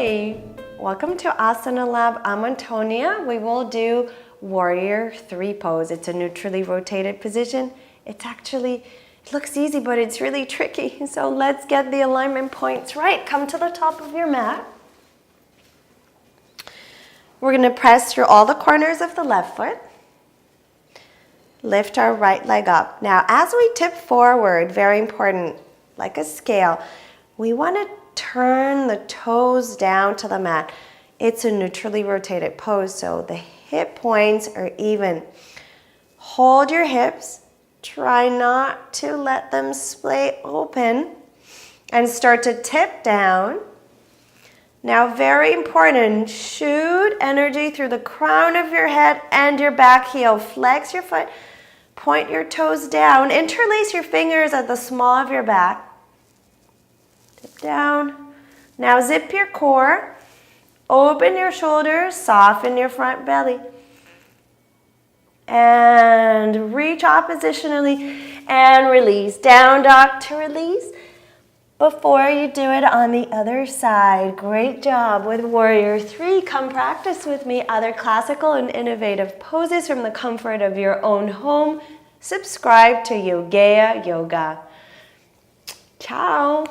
Hi, welcome to Asana Lab. I'm Antonia. We will do Warrior 3 pose. It's a neutrally rotated position. It looks easy, but it's really tricky. So let's get the alignment points right. Come to the top of your mat. We're going to press through all the corners of the left foot. Lift our right leg up. Now, as we tip forward, very important, like a scale, we want to turn the toes down to the mat. It's a neutrally rotated pose, so the hip points are even. Hold your hips. Try not to let them splay open and start to tip down. Now, very important, shoot energy through the crown of your head and your back heel. Flex your foot, point your toes down, interlace your fingers at the small of your back. Tip down. Now zip your core, open your shoulders, soften your front belly. And reach oppositionally and release. Down dog to release. Before you do it on the other side, great job with Warrior 3. Come practice with me other classical and innovative poses from the comfort of your own home. Subscribe to Yogea Yoga. Ciao.